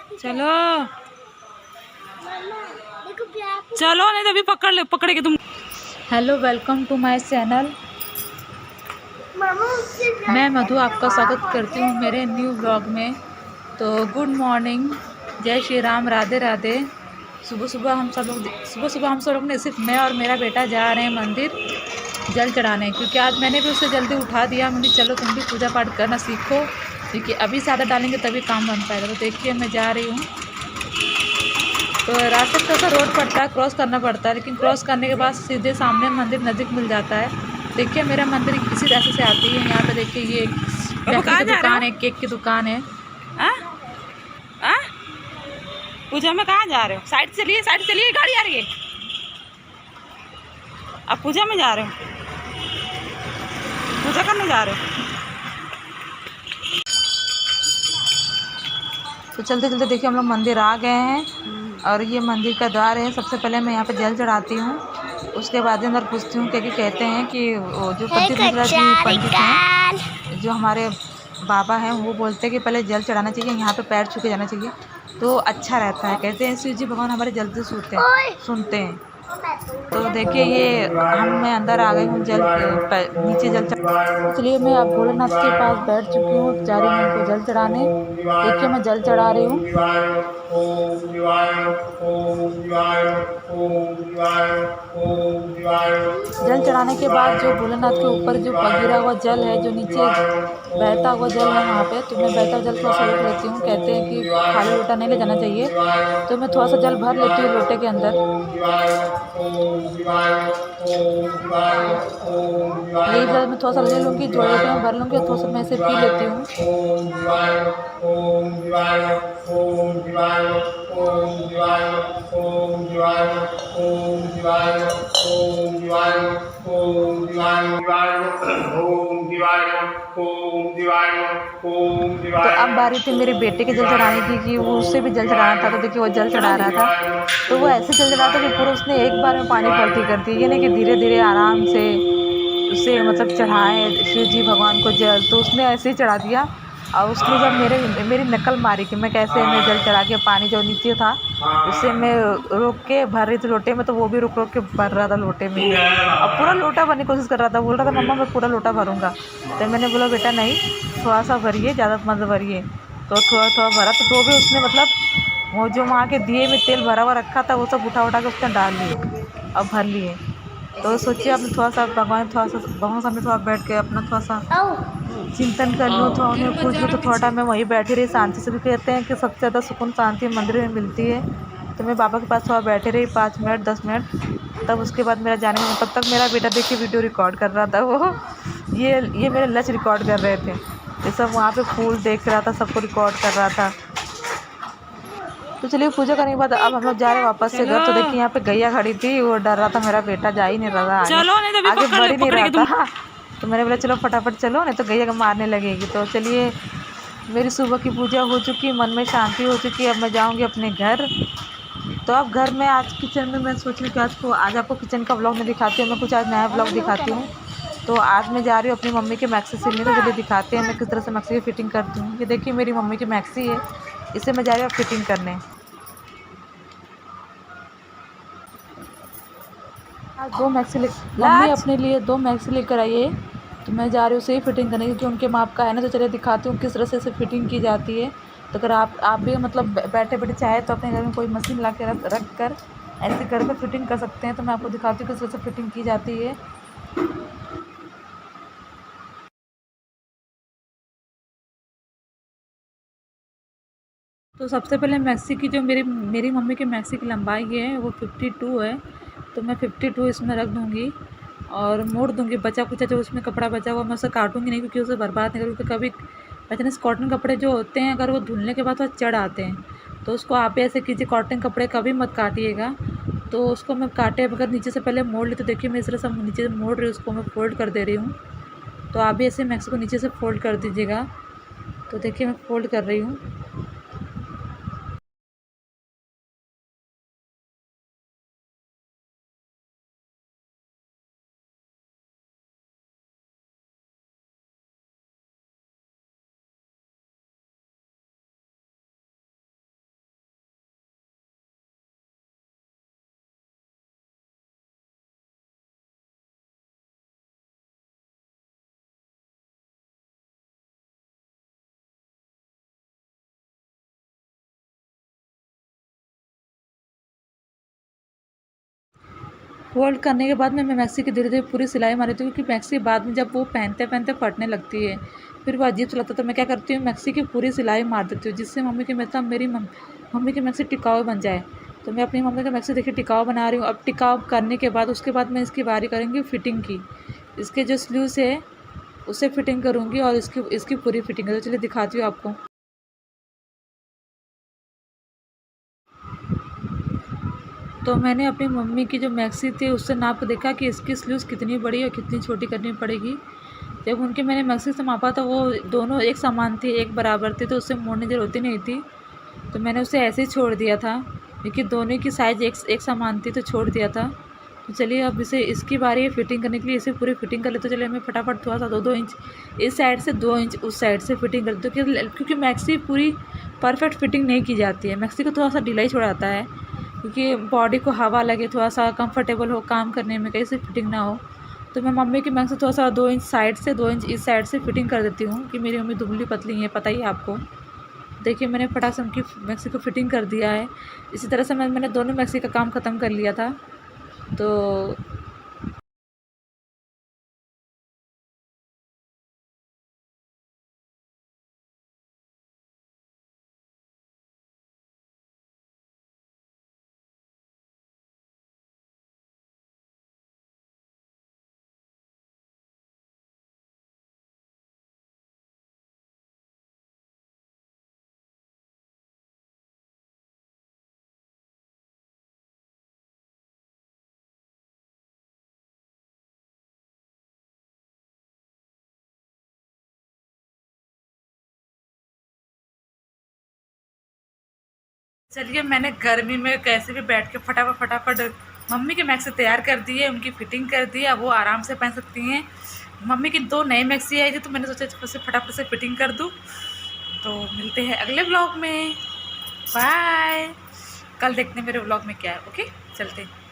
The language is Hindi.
चलो चलो, नहीं तो अभी पकड़ के तुम। Hello, welcome to my channel. मैं मधु आपका स्वागत करती हूँ मेरे न्यू ब्लॉग में। तो गुड मॉर्निंग, जय श्री राम, राधे राधे। सुबह सुबह हम सब लोग ने, सिर्फ मैं और मेरा बेटा जा रहे हैं मंदिर जल चढ़ाने, क्योंकि आज मैंने भी उसे जल्दी उठा दिया। मुझे चलो तुम भी पूजा पाठ करना सीखो, क्योंकि अभी ज़्यादा डालेंगे तभी काम बन पाएगा। तो देखिए मैं जा रही हूँ। तो रास्ते में थोड़ा रोड पड़ता है, क्रॉस करना पड़ता है, लेकिन क्रॉस करने के बाद सीधे सामने मंदिर नज़दीक मिल जाता है। देखिए मेरा मंदिर इसी रास्ते से आती है। यहाँ पे देखिए ये बेकरी की दुकान है, केक की दुकान है। पूजा में कहाँ जा रहे हो? साइड चलिए, साइड चलिए, गाड़ी आ रही है। अब पूजा में जा रहे हो, पूजा करने जा रहे हो। तो चलते चलते देखिए हम लोग मंदिर आ गए हैं, और ये मंदिर का द्वार है। सबसे पहले मैं यहाँ पे जल चढ़ाती हूँ, उसके बाद अंदर पूछती हूँ, क्योंकि कहते हैं कि वो जो पंडित मिश्रा जी पंडित हैं, जो हमारे बाबा हैं, वो बोलते हैं कि पहले जल चढ़ाना चाहिए, यहाँ पे पैर छू के जाना चाहिए, तो अच्छा रहता है। कहते हैं शिव जी भगवान हमारे जल्दी सुनते हैं। तो देखिए ये मैं अंदर आ गई हूँ, नीचे जल चढ़ा। इसलिए मैं अब भोलेनाथ के पास बैठ चुकी हूँ, जा रही हूँ उनको जल चढ़ाने। देखिए मैं जल चढ़ा रही हूँ। जल चढ़ाने के बाद जो भोलेनाथ के ऊपर जो गिरा हुआ जल है, जो नीचे बहता हुआ जल है वहाँ पे, तो मैं बहता हुआ जल थोड़ा सा रोक लेती हूँ। कहते हैं कि खाली लोटा नहीं ले जाना चाहिए, तो मैं थोड़ा सा जल भर लेती हूँ लोटे के अंदर। यही जल मैं थोड़ा सा ले लूँगी, जोड़े लोटे में भर लूँगी, और थोड़ा सा मैं इसे पी लेती हूँ। तो अब बारी थी मेरे बेटे के जल चढ़ाने की, कि वो उससे भी जल चढ़ाना था। तो देखिए वो जल चढ़ा रहा था, तो वो ऐसे जल चढ़ा था कि पूरा उसने एक बार में पानी पलटी कर दी। ये नहीं कि धीरे धीरे आराम से उसे मतलब चढ़ाए शिव जी भगवान को जल, तो उसने ऐसे ही चढ़ा दिया। और उसने जब मेरी नकल मारी कि मैं कैसे मैं जल चढ़ा के पानी जो नीचे था उससे मैं रोक के भर रही थी लोटे में, तो वो भी रुक रुक के भर रहा था लोटे में। अब पूरा लोटा भरने की कोशिश कर रहा था, बोल रहा था मम्मा मैं पूरा लोटा भरूंगा। तो मैंने बोला बेटा नहीं, थोड़ा सा भरिए, ज़्यादा मत भरिए। तो थोड़ा थोड़ा भरा, तो भी उसने मतलब वो जो वहाँ के दिए में तेल भरा हुआ रखा था, वो सब उठा के उसने डाल लिए और भर लिए। तो सोचिए आपने थोड़ा सा भगवान सामने थोड़ा बैठ के अपना थोड़ा सा चिंतन कर लूँ, थोड़ा उन्हें पूछ लूँ। तो थोड़ा टाइम मैं वहीं बैठी रही शांति से, भी कहते हैं कि सबसे ज़्यादा सुकून शांति मंदिर में मिलती है। तो मैं बाबा के पास थोड़ा बैठी रही 5 मिनट 10 मिनट। तब उसके बाद मेरा जाने में, तब तक मेरा बेटा देखिए वीडियो रिकॉर्ड कर रहा था। वो ये मेरे लच रिकॉर्ड कर रहे थे, ये सब वहाँ पे फूल देख रहा था, सबको रिकॉर्ड कर रहा था। तो चलिए पूजा करने के बाद अब हम लोग जा रहे हैं वापस से घर। तो देखिए यहाँ पे गैया खड़ी थी, वो डर रहा था, मेरा बेटा जा ही नहीं रहा था, आगे बढ़ ही नहीं रहा था। तो मैंने बोला चलो फटाफट चलो, नहीं तो गैया को मारने लगेगी। तो चलिए मेरी सुबह की पूजा हो चुकी, मन में शांति हो चुकी। अब मैं जाऊंगी अपने घर। तो अब घर में आज किचन में मैं सोच रही हूँ कि आज आपको किचन का ब्लॉग नहीं दिखाती हूँ, मैं कुछ आज नया ब्लॉग दिखाती हूँ। तो आज मैं जा रही हूँ अपनी मम्मी के मैक्सी सिलने, तो चलिए दिखाते हैं मैं किस तरह से मैक्सी की फ़िटिंग करती हूँ। ये देखिए मेरी मम्मी की मैक्सी है, इसे मैं जा रही हूँ फिटिंग करने। आज मम्मी अपने लिए 2 मैक्सी लेकर आई है, तो मैं जा रही हूँ उसे ही फिटिंग करने, क्योंकि उनके माप का है ना। तो चलिए दिखाती हूँ किस तरह से इसे फिटिंग की जाती है। तो अगर आप भी मतलब बैठे बैठे चाहे तो अपने घर में कोई मशीन ला के रख कर ऐसे करके फिटिंग कर सकते हैं। तो मैं आपको दिखाती हूँ किस तरह से फिटिंग की जाती है। तो सबसे पहले मैक्सी की जो मेरी मम्मी की मैक्सी की लंबाई है वो 52 है, तो मैं 52 इसमें रख दूँगी और मोड़ दूँगी। बचा कुचा जो उसमें कपड़ा बचा हुआ मैं उसे काटूँगी नहीं, क्योंकि उसे बर्बाद नहीं करूँगी। कभी कहते हैं कॉटन कपड़े जो होते हैं, अगर वो धुलने के बाद वो चढ़ आते हैं, तो उसको आप भी ऐसे कीजिए, कॉटन कपड़े कभी मत काटिएगा। तो उसको मैं काटे बगैर नीचे से पहले मोड़ ली। तो देखिए मैं इस तरह से नीचे से मोड़ रही हूँ, उसको मैं फोल्ड कर दे रही हूँ। तो आप भी ऐसे मैक्सी को नीचे से फोल्ड कर दीजिएगा। तो देखिए मैं फोल्ड कर रही हूँ। फोल्ड करने के बाद मैं मैक्सी की धीरे धीरे पूरी सिलाई मारती हूँ, क्योंकि मैक्सी बाद में जब वो पहनते पहनते फटने लगती है, फिर वो अजीब सा लगता है। तो मैं क्या करती हूँ, मैक्सी की पूरी सिलाई मार देती हूँ, जिससे मम्मी की मतलब मेरी मम्मी की मैक्सी टिकाऊ बन जाए। तो मैं अपनी मम्मी की मैक्सी देखिए टिकाऊ बना रही हूँ। अब टिकाऊ करने के बाद उसके बाद मैं इसकी बारी करूँगी फिटिंग की। इसके जो स्लीव्स है उसे फिटिंग करूँगी और इसकी इसकी पूरी फिटिंग है। तो चलिए दिखाती हूँ आपको। तो मैंने अपनी मम्मी की जो मैक्सी थी उससे नाप के देखा कि इसकी स्लीव्स कितनी बड़ी और कितनी छोटी करनी पड़ेगी। जब उनकी मैंने मैक्सी से मापा तो वो दोनों एक समान थी, एक बराबर थी, तो उससे मोड़ने की जरूरत ही नहीं थी। तो मैंने उसे ऐसे ही छोड़ दिया था, क्योंकि दोनों की साइज़ एक समान थी, तो छोड़ दिया था। तो चलिए अब इसे इसकी बारी है फिटिंग करने के लिए। इसे पूरी फिटिंग कर लेते। तो चलिए मैं फटाफट थोड़ा सा 2-2 इंच इस साइड से 2 इंच उस साइड से फिटिंग कर देती हूँ, क्योंकि मैक्सी पूरी परफेक्ट फिटिंग नहीं की जाती है। मैक्सी को थोड़ा सा ढिलाई छोड़ाता है, क्योंकि बॉडी को हवा लगे, थोड़ा सा कंफर्टेबल हो काम करने में, कहीं से फिटिंग ना हो। तो मैं मम्मी की मैक्सी थोड़ा सा 2 इंच साइड से 2 इंच इस साइड से फिटिंग कर देती हूँ, कि मेरी मम्मी दुबली पतली है, पता ही है आपको। देखिए मैंने फटाक से उनकी मैक्सी को फिटिंग कर दिया है। इसी तरह से मैंने दोनों मैक्सी का काम ख़त्म कर लिया था। तो चलिए मैंने गर्मी में कैसे भी बैठ के फटाफट फटाफट मम्मी के मैक्सी तैयार कर दी है, उनकी फिटिंग कर दी है। अब वो आराम से पहन सकती हैं। मम्मी की 2 नई मैक्सी आई थी, तो मैंने सोचा उसे फटाफट से फिटिंग कर दूँ। तो मिलते हैं अगले ब्लॉग में। बाय। कल देखते हैं मेरे ब्लॉग में क्या है। ओके चलते हैं।